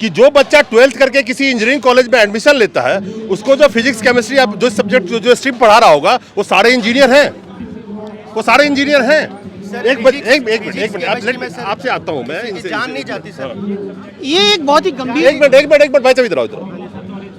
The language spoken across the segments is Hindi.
कि जो बच्चा 12th करके किसी इंजीनियरिंग कॉलेज में एडमिशन लेता है, उसको जो फिजिक्स केमिस्ट्री आप जो सब्जेक्ट जो स्ट्रीम पढ़ा रहा होगा, वो सारे इंजीनियर हैं, वो सारे इंजीनियर हैं। एक मिनट आपसे आता हूँ मैं, इनसे जान नहीं जाती सर। ये एक बहुत ही गंभीर एक मिनट भाई साहब इधर आओ।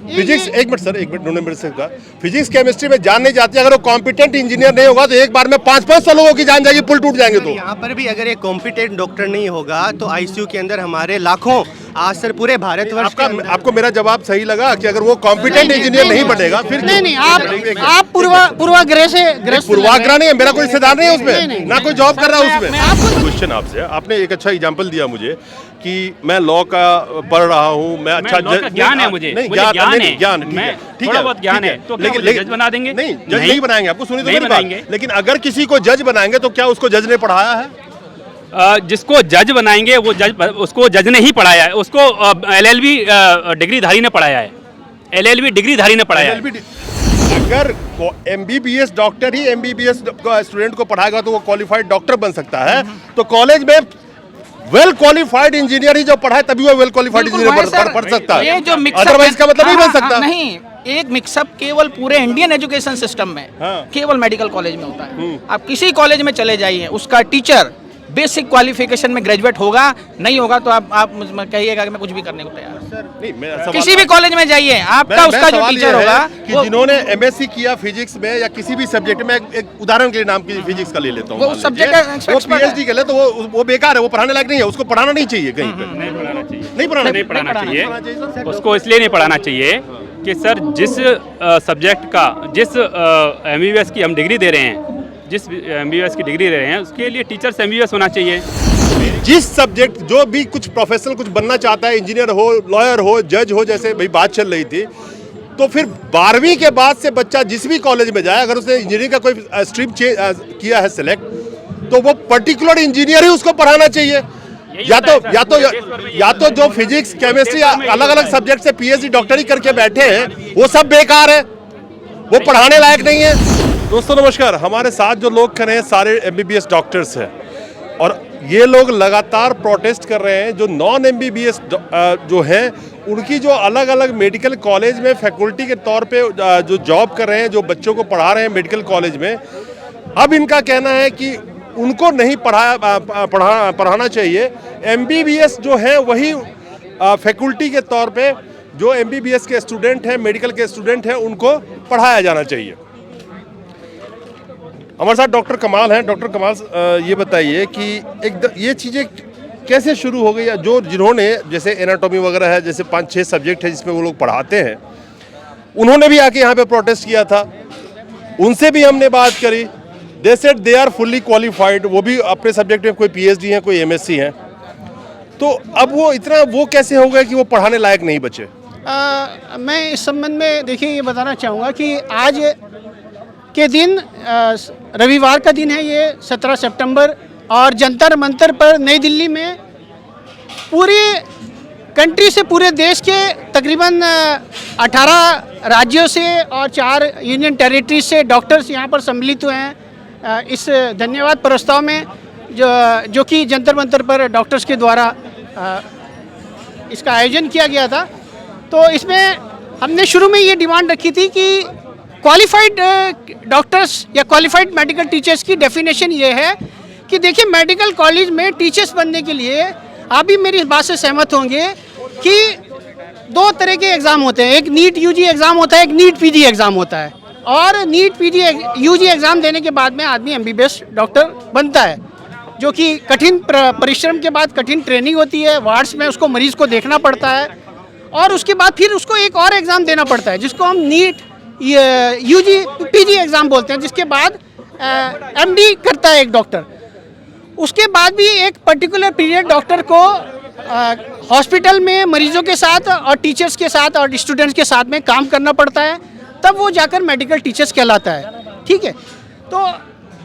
फिजिक्स एक मिनट नंबर से का फिजिक्स केमिस्ट्री में जान नहीं जाती। अगर वो कॉम्पिटेंट इंजीनियर नहीं होगा तो एक बार में 500 लोगों की जान जाएगी, पुल टूट जाएंगे। तो यहाँ पर भी अगर एक कॉम्पिटेंट डॉक्टर नहीं होगा तो आईसीयू के अंदर हमारे लाखों, आज सर पूरे भारतवर्ष आपको मेरा जवाब सही लगा कि अगर वो कॉम्पिटेंट इंजीनियर नहीं बनेगा फिर नहीं आप पूर्वाग्रह से पूर्वाग्रह नहीं है, मेरा कोई रिश्तेदार नहीं है उसमें, ना कोई जॉब कर रहा है उसमें। क्वेश्चन आपसे, आपने एक अच्छा एग्जांपल दिया मुझे कि मैं लॉ का पढ़ रहा हूँ, मैं अच्छा ज्ञान है, मुझे ज्ञान ठीक है, बहुत ज्ञान है, तो लेकिन जज बना देंगे? नहीं, जज नहीं बनाएंगे, आपको सुनी तो मेरी बनाएंगे। बात। लेकिन अगर किसी को जज बनाएंगे तो क्या उसको जज ने पढ़ाया है? जिसको जज बनाएंगे वो उसको जज ने ही पढ़ाया है, उसको LLB डिग्रीधारी ने पढ़ाया है, LLB डिग्रीधारी ने पढ़ाया है। अगर MBBS डॉक्टर ही MBBS स्टूडेंट को पढ़ाएगा तो वो क्वालिफाइड डॉक्टर बन सकता है। तो कॉलेज में वेल क्वालिफाइड इंजीनियर ही जो पढ़ाए तभी वो वेल क्वालिफाइड इंजीनियर पढ़ सकता है, ये जो अदरवाइज का मतलब नहीं बन सकता। नहीं, एक मिक्सअप केवल पूरे इंडियन एजुकेशन सिस्टम में केवल मेडिकल कॉलेज में होता है। आप किसी कॉलेज में चले जाइए, उसका टीचर बेसिक क्वालिफिकेशन में ग्रेजुएट होगा, नहीं होगा तो आप कहिएगा कि मैं कुछ भी करने को तैयार हूं। किसी भी कॉलेज में जाइए, आपका उसका जो टीचर होगा कि जिन्होंने MSc किया फिजिक्स में या किसी भी सब्जेक्ट में, एक उदाहरण के लिए नाम की फिजिक्स का ले लेता हूँ, वो सब्जेक्ट वो PhD के लिए तो वो बेकार है, वो पढ़ाने लायक नहीं है, उसको पढ़ाना नहीं चाहिए कहीं पे, नहीं पढ़ाना चाहिए। उसको इसलिए नहीं पढ़ाना चाहिए कि सर जिस सब्जेक्ट का, जिस MBBS की हम डिग्री दे रहे हैं, जिस MBBS की डिग्री दे रहे हैं, उसके लिए टीचर्स MBBS होना चाहिए। जिस सब्जेक्ट जो भी कुछ प्रोफेशनल कुछ बनना चाहता है, इंजीनियर हो, लॉयर हो, जज हो, जैसे भाई बात चल रही थी, तो फिर 12वीं के बाद से बच्चा जिस भी कॉलेज में जाए, अगर उसने इंजीनियरिंग का कोई स्ट्रीम किया है सिलेक्ट, तो वो पर्टिकुलर इंजीनियर ही उसको पढ़ाना चाहिए। या तो जो फिजिक्स केमिस्ट्री अलग अलग सब्जेक्ट से PhD डॉक्टरी करके बैठे हैं वो सब बेकार है, वो पढ़ाने लायक नहीं है। दोस्तों नमस्कार, हमारे साथ जो लोग खड़े हैं सारे MBBS डॉक्टर्स हैं और ये लोग लगातार प्रोटेस्ट कर रहे हैं। जो नॉन MBBS जो हैं, उनकी जो अलग अलग मेडिकल कॉलेज में फैकल्टी के तौर पे जो जॉब कर रहे हैं, जो बच्चों को पढ़ा रहे हैं मेडिकल कॉलेज में, अब इनका कहना है कि उनको नहीं पढ़ाना चाहिए। MBBS जो है वही फैकल्टी के तौर पे जो MBBS के स्टूडेंट हैं, मेडिकल के स्टूडेंट हैं, उनको पढ़ाया जाना चाहिए। हमारे साथ डॉक्टर कमाल हैं। डॉक्टर कमाल, ये बताइए कि ये चीज़ें कैसे शुरू हो गई, या जिन्होंने जैसे एनाटॉमी वगैरह है, जैसे 5-6 सब्जेक्ट है जिसमें वो लोग पढ़ाते हैं, उन्होंने भी आके यहाँ पे प्रोटेस्ट किया था, उनसे भी हमने बात करी। They said they are fully qualified, वो भी अपने सब्जेक्ट में कोई PhD हैं, कोई MSc हैं। तो अब वो कैसे हो गए कि वो पढ़ाने लायक नहीं बचे? मैं इस संबंध में देखिए ये बताना चाहूँगा कि आज के दिन रविवार का दिन है, ये 17 सितंबर, और जंतर मंतर पर नई दिल्ली में पूरे कंट्री से, पूरे देश के तकरीबन 18 राज्यों से और 4 यूनियन टेरिटरी से डॉक्टर्स यहाँ पर सम्मिलित हुए हैं इस धन्यवाद प्रस्ताव में, जो कि जंतर मंतर पर डॉक्टर्स के द्वारा इसका आयोजन किया गया था। तो इसमें हमने शुरू में ये डिमांड रखी थी कि क्वालिफाइड डॉक्टर्स या क्वालिफाइड मेडिकल टीचर्स की डेफिनेशन ये है कि देखिए, मेडिकल कॉलेज में टीचर्स बनने के लिए आप भी मेरी इस बात से सहमत होंगे कि 2 तरह के एग्ज़ाम होते हैं। एक नीट UG एग्ज़ाम होता है, एक नीट PG एग्ज़ाम होता है। और नीट PG UG एग्ज़ाम देने के बाद में आदमी MBBS डॉक्टर बनता है, जो कि कठिन परिश्रम के बाद कठिन ट्रेनिंग होती है, वार्ड्स में उसको मरीज़ को देखना पड़ता है, और उसके बाद फिर उसको एक और एग्ज़ाम देना पड़ता है जिसको हम नीट UG PG एग्ज़ाम बोलते हैं, जिसके बाद MD करता है एक डॉक्टर। उसके बाद भी एक पर्टिकुलर पीरियड डॉक्टर को हॉस्पिटल में मरीजों के साथ और टीचर्स के साथ और स्टूडेंट्स के साथ में काम करना पड़ता है, तब वो जाकर मेडिकल टीचर्स कहलाता है। ठीक है, तो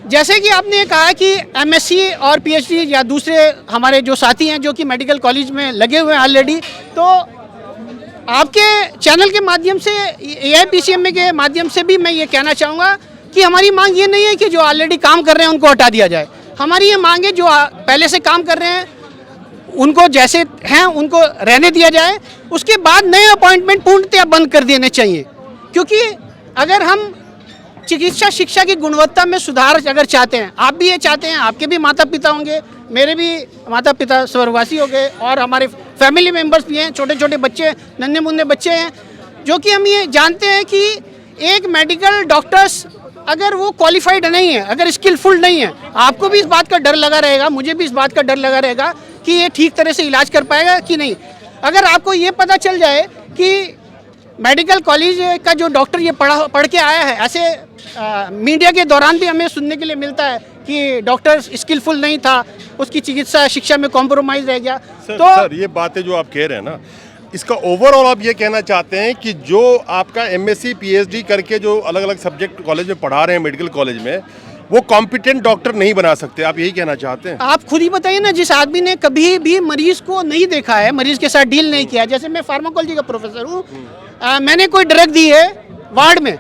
जैसे कि आपने कहा कि MSc और PhD या दूसरे हमारे जो साथी हैं जो कि मेडिकल कॉलेज में लगे हुए हैं ऑलरेडी, तो आपके चैनल के माध्यम से, AIPCMA के माध्यम से भी मैं ये कहना चाहूँगा कि हमारी मांग ये नहीं है कि जो ऑलरेडी काम कर रहे हैं उनको हटा दिया जाए। हमारी ये मांग है जो पहले से काम कर रहे हैं उनको जैसे हैं उनको रहने दिया जाए, उसके बाद नए अपॉइंटमेंट पूर्णतः बंद कर देने चाहिए। क्योंकि अगर हम चिकित्सा शिक्षा की गुणवत्ता में सुधार अगर चाहते हैं, आप भी ये चाहते हैं, आपके भी माता पिता होंगे, मेरे भी माता पिता स्वर्गवासी हो गए और हमारे फैमिली मेम्बर्स भी हैं, छोटे छोटे बच्चे, नन्हे मुन्ने बच्चे हैं, जो कि हम ये जानते हैं कि एक मेडिकल डॉक्टर्स अगर वो क्वालिफाइड नहीं है, अगर स्किलफुल नहीं है, आपको भी इस बात का डर लगा रहेगा, मुझे भी इस बात का डर लगा रहेगा कि ये ठीक तरह से इलाज कर पाएगा कि नहीं। अगर आपको ये पता चल जाए कि मेडिकल कॉलेज का जो डॉक्टर ये पढ़ के आया है, ऐसे मीडिया के दौरान भी हमें सुनने के लिए मिलता है कि डॉक्टर स्किलफुल नहीं था, उसकी चिकित्सा शिक्षा में कॉम्प्रोमाइज़ रह गया। सर ये बातें जो आप कह रहे हैं ना, इसका ओवरऑल आप ये कहना चाहते हैं कि जो आपका एमएससी पीएचडी करके जो अलग अलग सब्जेक्ट कॉलेज में पढ़ा रहे हैं, मेडिकल कॉलेज में, वो कॉम्पिटेंट डॉक्टर नहीं बना सकते, आप यही कहना चाहते हैं? आप खुद ही बताइए ना, जिस आदमी ने कभी भी मरीज को नहीं देखा है, मरीज के साथ डील नहीं किया, जैसे मैं फार्माकोलॉजी का प्रोफेसर हूँ, मैंने कोई ड्रग दी है वार्ड में,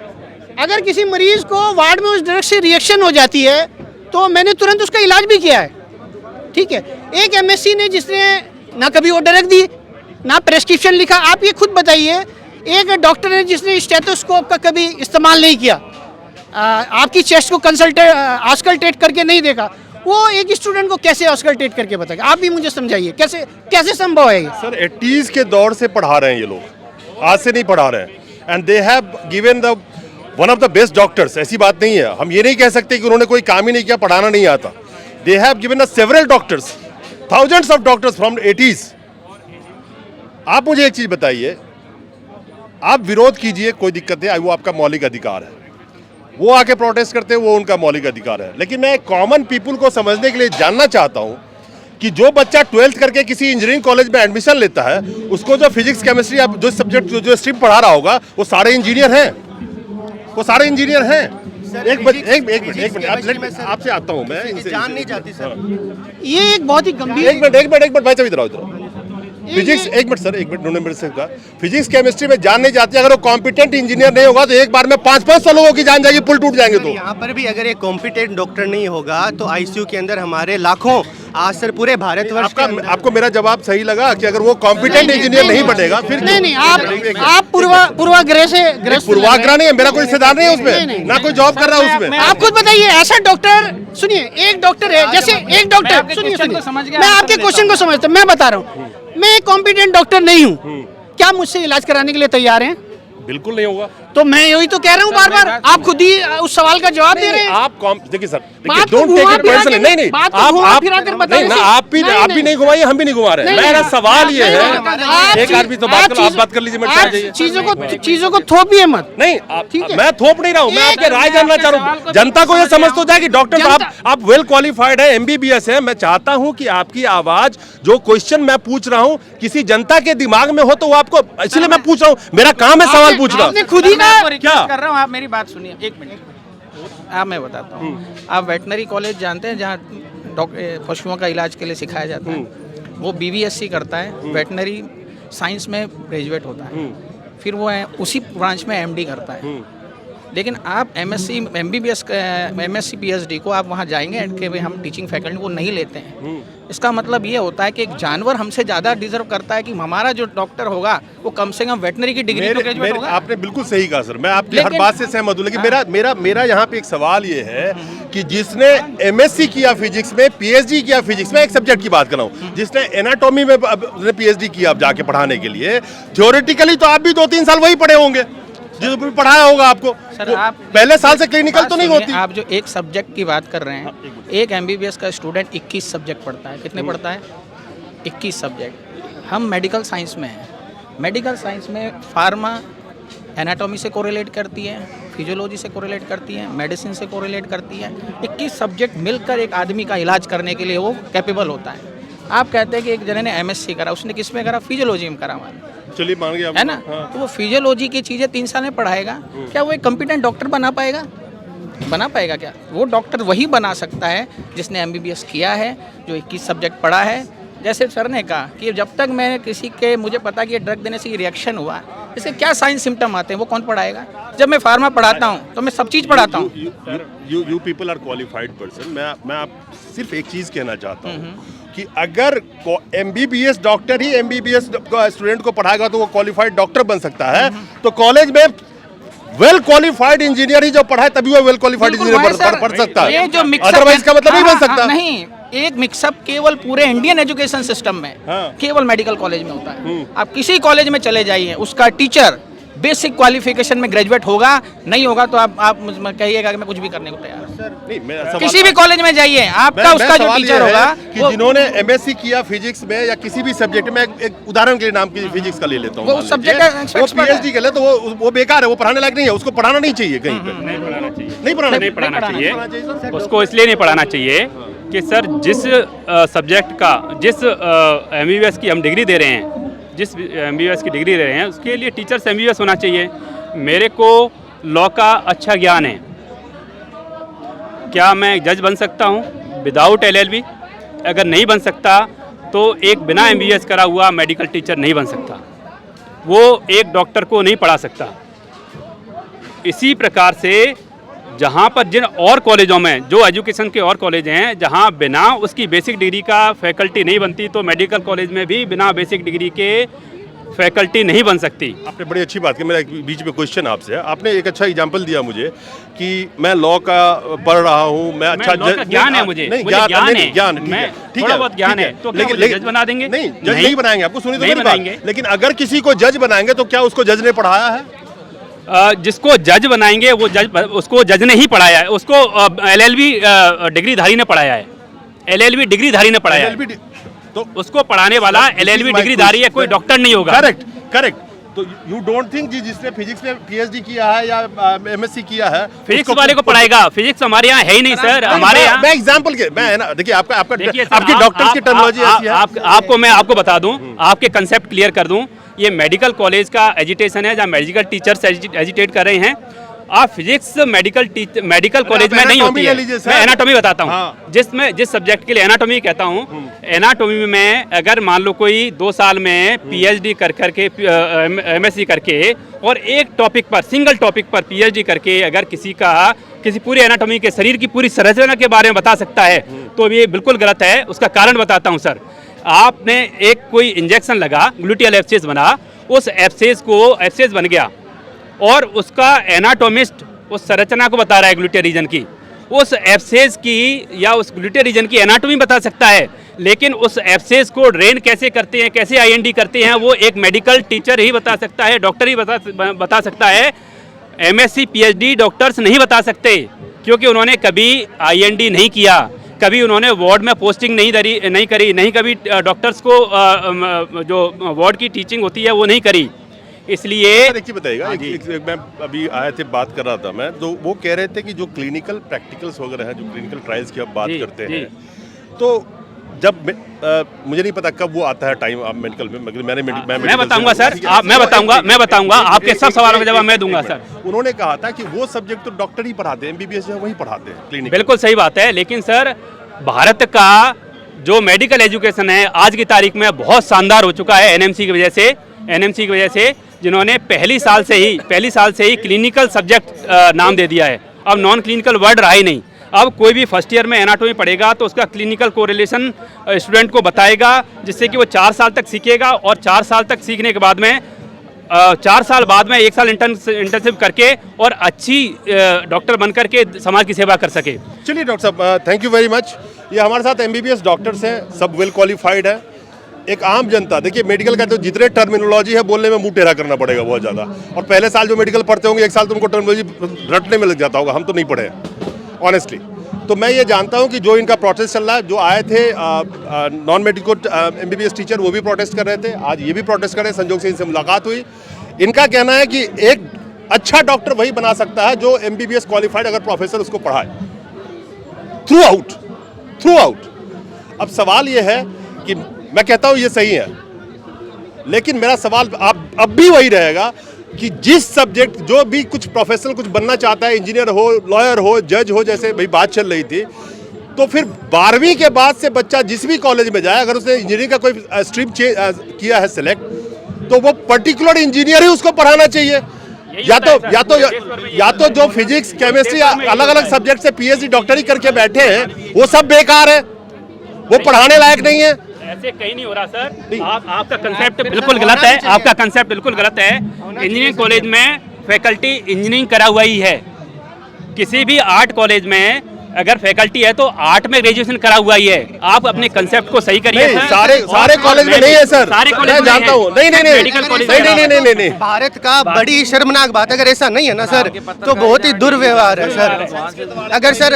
अगर किसी मरीज को वार्ड में उस ड्रग से रिएक्शन हो जाती है तो मैंने तुरंत उसका इलाज भी किया है, ठीक है। एक एमएससी ने जिसने ना कभी वो ड्रग दी ना प्रेस्क्रिप्शन लिखा, आप ये खुद बताइए, एक डॉक्टर ने जिसने स्टेथोस्कोप का कभी इस्तेमाल नहीं किया, आपकी चेस्ट को ऑस्कल्टेट करके नहीं देखा, वो एक स्टूडेंट को कैसे ऑस्कल्टेट करके बताएगा? आप भी मुझे समझाइए, कैसे संभव है ये? सर 80s के दौर से पढ़ा रहे हैं ये लोग, आज से नहीं पढ़ा रहे हैं, and they have given the one of the best doctors. ऐसी बात नहीं है, हम ये नहीं कह सकते कि उन्होंने कोई काम ही नहीं किया, पढ़ाना नहीं आता। They have given us several doctors, thousands of doctors from 80s। आप मुझे एक चीज बताइए, आप विरोध कीजिए, कोई दिक्कत है, वो आपका मौलिक अधिकार है, वो आके प्रोटेस्ट करते हैं, वो उनका मौलिक अधिकार है। लेकिन मैं कॉमन पीपल को समझने के लिए जानना चाहता हूं कि जो बच्चा 12th करके किसी इंजीनियरिंग कॉलेज में एडमिशन लेता है, उसको जो फिजिक्स केमिस्ट्री आप जो सब्जेक्ट जो स्ट्रीम पढ़ा रहा होगा, वो सारे इंजीनियर हैं, वो सारे इंजीनियर हैं। एक मिनट आपसे आता हूं मैं, इनसे जान नहीं जाती सर। ये एक बहुत ही गंभीर, एक मिनट भाई साहब इधर आओ। फिजिक्स, एक मिनट सर, एक मिनट, नोने मिनट से का फिजिक्स केमिस्ट्री में जान नहीं जाती, अगर वो कॉम्पिटेंट इंजीनियर नहीं होगा तो एक बार में 500 लोगों की जान जाएगी, पुल टूट जाएंगे। तो यहाँ पर भी अगर एक कॉम्पिटेंट डॉक्टर नहीं होगा तो आईसीयू के अंदर हमारे लाखों, आज सर पूरे भारतवर्ष आपको मेरा जवाब सही लगा कि अगर वो कॉम्पिटेंट इंजीनियर नहीं बनेगा फिर नहीं, आप पूर्वाग्रह से पूर्वाग्रह नहीं है, मेरा कोई हिस्सेदार नहीं है उसमें, ना कोई जॉब कर रहा है उसमें। आप खुद बताइए, ऐसा डॉक्टर, सुनिए, एक डॉक्टर है, जैसे एक डॉक्टर, सुनिए, मैं आपके क्वेश्चन को समझता हूँ, मैं बता रहा हूँ, मैं एक कॉम्पिटेंट डॉक्टर नहीं हूँ, क्या मुझसे इलाज कराने के लिए तैयार हैं? बिल्कुल नहीं होगा। तो मैं यही तो कह रहा हूँ, बार बार आप खुद ही उस सवाल का जवाब दे रहे हैं। आप देखिए सर, बात डोंट टेक इट पर्सनली, नहीं आप भी नहीं घुमाइए, हम भी नहीं घुमा रहे। मेरा सवाल ये है, एक आदमी तो बात करो, आप बात कर लीजिए, मैं चला जाइए। चीजों को थोपिए मत। नहीं, मैं थोप नहीं रहा हूँ, मैं आपके राय जानना चाह रहा हूँ। जनता को ये समझ तो जाए कि डॉक्टर साहब आप वेल क्वालिफाइड है, एमबीबीएस है। मैं चाहता हूँ कि आपकी आवाज, जो क्वेश्चन मैं पूछ रहा हूँ, किसी जनता के दिमाग में हो तो वो आपको, इसलिए मैं पूछ रहा हूँ, मेरा काम है सवाल पूछना। खुद ही क्या कर रहा हूँ, आप मेरी बात सुनिए, एक मिनट, आप मैं बताता हूँ। आप वेटनरी कॉलेज जानते हैं जहाँ पशुओं का इलाज के लिए सिखाया जाता है, वो बीवीएससी करता है, वेटनरी साइंस में ग्रेजुएट होता है, फिर वो उसी ब्रांच में एमडी करता है। लेकिन आप एमएससी एमबीबीएस एमएससी पीएचडी को आप वहाँ जाएंगे कि भाई हम टीचिंग फैकल्टी वो नहीं लेते हैं। इसका मतलब ये होता है कि एक जानवर हमसे ज़्यादा डिजर्व करता है कि हमारा जो डॉक्टर होगा वो कम से कम वेटनरी की डिग्री तो ग्रेजुएट होगा। आपने बिल्कुल सही कहा सर, मैं आपकी हर बात से सहमत हूँ, लेकिन मेरा यहाँ पे एक सवाल ये है कि जिसने एमएससी किया फिजिक्स में, पीएचडी किया फिजिक्स में, एक सब्जेक्ट की बात कर रहा हूँ, जिसने एनाटॉमी में पीएचडी किया आप जाके पढ़ाने के लिए, थ्योरेटिकली तो आप भी 2-3 साल वही पढ़े होंगे जो भी पढ़ाया होगा आपको। सर आप पहले साल से क्लिनिकल तो नहीं होती। आप जो एक सब्जेक्ट की बात कर रहे हैं, एक एमबीबीएस का स्टूडेंट 21 सब्जेक्ट पढ़ता है। कितने पढ़ता है? 21 सब्जेक्ट। हम मेडिकल साइंस में हैं, मेडिकल साइंस में फार्मा एनाटॉमी से कोरिलेट करती है, फिजियोलॉजी से कोरिलेट करती है, मेडिसिन से कोरिलेट करती है। 21 सब्जेक्ट मिलकर एक आदमी का इलाज करने के लिए वो कैपेबल होता है। आप कहते हैं कि एक जने ने एमएससी करा, उसने किस में करा? फिजियोलॉजी में करा हमारे, चलिए मान गया, है ना। तो वो फिजियोलॉजी की चीज़ें 3 साल में पढ़ाएगा, क्या वो एक कॉम्पिटेंट डॉक्टर बना पाएगा? बना पाएगा क्या? वो डॉक्टर वही बना सकता है जिसने एमबीबीएस किया है, जो 21 सब्जेक्ट पढ़ा है। जैसे सर ने कहा कि जब तक मैं किसी के, मुझे पता कि ये ड्रग देने से रिएक्शन हुआ, इसके क्या साइन सिम्टम आते हैं, वो कौन पढ़ाएगा? जब मैं फार्मा पढ़ाता हूँ तो मैं सब चीज़ पढ़ाता हूँ। You people are qualified person. मैं आप सिर्फ एक चीज़ कहना चाहता हूँ, कि अगर एमबीबीएस डॉक्टर ही एमबीबीएस स्टूडेंट को पढ़ाएगा तो वो क्वालिफाइड डॉक्टर बन सकता है, तो कॉलेज में वेल क्वालिफाइड इंजीनियर ही जो पढ़ाए तभी वो वेल क्वालिफाइड इंजीनियर पढ़ सकता है, ये जो मिक्सअप अदरवाइज इसका मतलब नहीं बन सकता। नहीं, एक मिक्सअप केवल पूरे इंडियन एजुकेशन सिस्टम में केवल मेडिकल कॉलेज में होता है। आप किसी कॉलेज में चले जाइए, उसका टीचर बेसिक क्वालिफिकेशन में ग्रेजुएट होगा, नहीं होगा तो आप कहिएगा कि मैं कुछ भी करने को तैयार हूं। नहीं, किसी भी कॉलेज में जाइए, आपका उसका जो टीचर होगा कि जिन्होंने एमएससी किया फिजिक्स में या किसी भी सब्जेक्ट में, एक उदाहरण के नाम की फिजिक्स का ले लेता हूं, वो सब्जेक्ट वो पीएचडी कर ले तो वो बेकार है, वो पढ़ाने लायक नहीं है, उसको पढ़ाना नहीं चाहिए कहीं पे, नहीं पढ़ाना चाहिए, नहीं पढ़ाना चाहिए। उसको इसलिए नहीं पढ़ाना चाहिए कि सर जिस सब्जेक्ट का, जिस एमबीबीएस की हम डिग्री दे रहे हैं, जिस एमबीबीएस की डिग्री ले रहे हैं उसके लिए टीचर्स एमबीबीएस होना चाहिए। मेरे को लॉ का अच्छा ज्ञान है, क्या मैं जज बन सकता हूँ विदाउट एलएलबी? अगर नहीं बन सकता तो एक बिना एमबीबीएस करा हुआ मेडिकल टीचर नहीं बन सकता, वो एक डॉक्टर को नहीं पढ़ा सकता। इसी प्रकार से जहाँ पर जिन और कॉलेजों में, जो एजुकेशन के और कॉलेज हैं जहाँ बिना उसकी बेसिक डिग्री का फैकल्टी नहीं बनती, तो मेडिकल कॉलेज में भी बिना बेसिक डिग्री के फैकल्टी नहीं बन सकती। आपने बड़ी अच्छी बात की। मेरा बीच में क्वेश्चन आपसे है, आपने एक अच्छा एग्जांपल दिया मुझे कि मैं लॉ का पढ़ रहा हूँ, मैं अच्छा ज्ञान है, मुझे ज्ञान थोड़ा बहुत ज्ञान है, तो क्या मुझे जज बना देंगे? नहीं, जज नहीं बनाएंगे, आपको सुनी तो नहीं मेरी बात। लेकिन अगर किसी को जज बनाएंगे तो क्या उसको जज ने पढ़ाया है? जिसको जज बनाएंगे वो उसको जज ने ही पढ़ाया है, उसको एलएलबी डिग्रीधारी ने पढ़ाया है, एलएलबी डिग्रीधारी ने पढ़ाया है, तो उसको पढ़ाने वाला एलएलबी डिग्रीधारी है, कोई डॉक्टर नहीं होगा। करेक्ट। तो यू डोंट थिंक जिसने फिजिक्स में पीएचडी किया है या एमएससी किया है फिजिक्स वाले को पढ़ाएगा? फिजिक्स हमारे यहाँ है ही नहीं सर, हमारे यहाँ। मैं एग्जांपल के, मैं ना देखिए आपकी डॉक्टर्स की टर्मिनोलॉजी ऐसी है। आपको मैं आपको बता दूं, आपके कंसेप्ट क्लियर कर दूं, ये मेडिकल कॉलेज का एजिटेशन है जहाँ मेडिकल टीचर्स एजिटेट कर रहे हैं। आप फिजिक्स मेडिकल कॉलेज में नहीं होती है। मैं एनाटॉमी बताता हूँ, जिस सब्जेक्ट के लिए एनाटॉमी कहता हूँ, एनाटॉमी में अगर मान लो कोई 2 साल में पीएचडी करके एमएससी करके और एक टॉपिक पर, सिंगल टॉपिक पर पीएचडी करके अगर किसी पूरे एनाटॉमी के शरीर की पूरी संरचना के बारे में बता सकता है तो ये बिल्कुल गलत है। उसका कारण बताता हूँ सर। आपने एक कोई इंजेक्शन लगा, ग्लूटियल एब्सेस बना, उस एब्सेस बन गया और उसका एनाटोमिस्ट उस संरचना को बता रहा है ग्लूटियल रीजन की, उस एब्सेस की या उस ग्लूटियल रीजन की एनाटॉमी बता सकता है, लेकिन उस एब्सेस को ड्रेन कैसे करते हैं, कैसे आईएनडी करते हैं, वो एक मेडिकल टीचर ही बता सकता है, डॉक्टर ही बता सकता है। एमएससी पीएचडी डॉक्टर्स नहीं बता सकते, क्योंकि उन्होंने कभी आईएनडी नहीं किया, कभी उन्होंने वार्ड में पोस्टिंग नहीं करी, कभी डॉक्टर्स को जो वार्ड की टीचिंग होती है वो नहीं करी। इसलिए एक चीज बताइएगा, मैं अभी आए थे, बात कर रहा था मैं, तो वो कह रहे थे कि जो क्लिनिकल प्रैक्टिकल्स वगैरह हैं, जो क्लिनिकल ट्रायल्स की आप बात करते हैं, तो जब मुझे नहीं पता कब वो आता है टाइम आप मेडिकल में, मैं बताऊंगा सर, मैं बताऊंगा आपके सब सवालों का जवाब मैं दूंगा सर। उन्होंने कहा था कि वो सब्जेक्ट तो डॉक्टर ही पढ़ाते हैं, एमबीबीएस जो है वही पढ़ाते हैं क्लिनिक। बिल्कुल सही बात है, लेकिन सर भारत का जो मेडिकल एजुकेशन है आज की तारीख में बहुत शानदार हो चुका है एनएमसी की वजह से, जिन्होंने पहली साल से ही क्लिनिकल सब्जेक्ट नाम दे दिया है। अब नॉन क्लिनिकल वर्ड रहा ही नहीं। अब कोई भी फर्स्ट ईयर में एनाटॉमी पढ़ेगा तो उसका क्लिनिकल कोरिलेशन स्टूडेंट को बताएगा, जिससे कि वो 4 साल तक सीखेगा और 4 साल तक सीखने के बाद में 4 साल बाद में 1 साल इंटर्नशिप करके और अच्छी डॉक्टर बन करके समाज की सेवा कर सके। चलिए डॉक्टर साहब, थैंक यू वेरी मच। ये हमारे साथ एमबीबीएस डॉक्टर्स हैं, सब वेल क्वालिफाइड है। एक आम जनता, देखिए मेडिकल का तो जितने टर्मिनोलॉजी है बोलने में मुंह टेढ़ा करना पड़ेगा बहुत ज़्यादा, और पहले साल जो मेडिकल पढ़ते होंगे 1 साल तो उनको टर्मिनोलॉजी रटने में लग जाता होगा, हम तो नहीं पढ़े ऑनेस्टली। तो मैं ये जानता हूँ कि जो इनका प्रोटेस्ट चल रहा है, जो आए थे नॉन मेडिकल एमबीबीएस टीचर वो भी प्रोटेस्ट कर रहे थे, आज ये भी प्रोटेस्ट कर रहे हैं। संजोग से इनसे मुलाकात हुई। इनका कहना है कि एक अच्छा डॉक्टर वही बना सकता है जो एमबीबीएस क्वालिफाइड अगर प्रोफेसर उसको पढ़ाए थ्रू आउट। अब सवाल ये है कि मैं कहता हूँ ये सही है, लेकिन मेरा सवाल अब भी वही रहेगा कि जिस सब्जेक्ट, जो भी कुछ प्रोफेशनल कुछ बनना चाहता है, इंजीनियर हो, लॉयर हो, जज हो, जैसे भाई बात चल रही थी, तो फिर 12वीं के बाद से बच्चा जिस भी कॉलेज में जाए, अगर उसने इंजीनियरिंग का कोई स्ट्रीम किया है सिलेक्ट, तो वो पर्टिकुलर इंजीनियर ही उसको पढ़ाना चाहिए। या तो जो फिजिक्स, केमिस्ट्री, अलग अलग सब्जेक्ट से पीएचडी डॉक्टरी करके बैठे हैं वो सब बेकार है, वो पढ़ाने लायक नहीं है। ऐसे कहीं नहीं हो रहा सर, आपका कंसेप्ट बिल्कुल गलत है, आपका कंसेप्ट बिल्कुल गलत है। इंजीनियरिंग कॉलेज में फैकल्टी इंजीनियरिंग करा हुआ ही है। किसी भी आर्ट कॉलेज में अगर फैकल्टी है तो आर्ट में ग्रेजुएशन करा हुआ ही है। आप अपने कंसेप्ट को सही करिए नहीं, सर। सारे कॉलेज में नहीं है सर, सारे कॉलेज मैं जानता हूँ। नहीं नहीं नहीं मेडिकल कॉलेज नहीं। भारत का बड़ी शर्मनाक बात, अगर ऐसा नहीं है ना सर तो बहुत ही दुर्व्यवहार है सर। अगर सर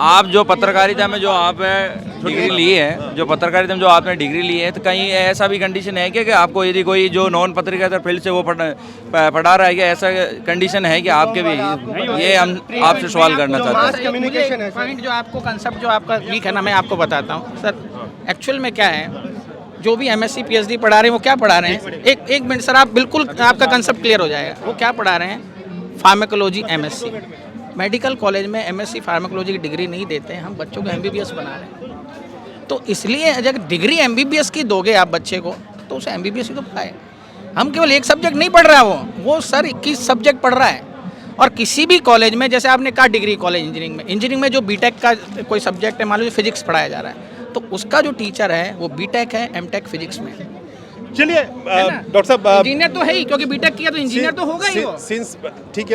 आप जो पत्रकारिता में जो आप डिग्री ली है, जो पत्रकारिता में जो आपने डिग्री ली है, तो कहीं ऐसा भी कंडीशन है कि आपको यदि कोई जो नॉन पत्रकारिता फील्ड से वो पढ़ा रहा है, क्या ऐसा कंडीशन है कि आपके भी, ये हम आपसे सवाल करना चाहते हैं। कम्युनिकेशन है सर। पॉइंट जो आपको कंसेप्ट जो आपका वीक है ना, मैं आपको बताता हूँ सर। एक्चुअल में क्या है, जो भी एमएससी पीएचडी पढ़ा रहे हैं वो क्या पढ़ा रहे हैं, एक मिनट सर, आप बिल्कुल आपका कंसेप्ट क्लियर हो जाएगा। वो क्या पढ़ा रहे हैं, फार्माकोलॉजी एमएससी। मेडिकल कॉलेज में एमएससी फार्माकोलॉजी की डिग्री नहीं देते हैं, हम बच्चों को एमबीबीएस बना रहे हैं। तो इसलिए अगर डिग्री एमबीबीएस की दोगे आप बच्चे को, तो उसे एमबीबीएस ही तो पढ़ाए। हम केवल एक सब्जेक्ट नहीं पढ़ रहा है, वो सर 21 सब्जेक्ट पढ़ रहा है। और किसी भी कॉलेज में, जैसे आपने कहा डिग्री कॉलेज इंजीनियरिंग में जो बीटेक का कोई सब्जेक्ट है, मान लीजिए फिजिक्स पढ़ाया जा रहा है, तो उसका जो टीचर है वो बीटेक है, एमटेक फिजिक्स में। चलिए डॉक्टर साहब, इंजीनियर तो है ही, क्योंकि बीटेक किया तो इंजीनियर तो होगा ही वो। सिंस ठीक है।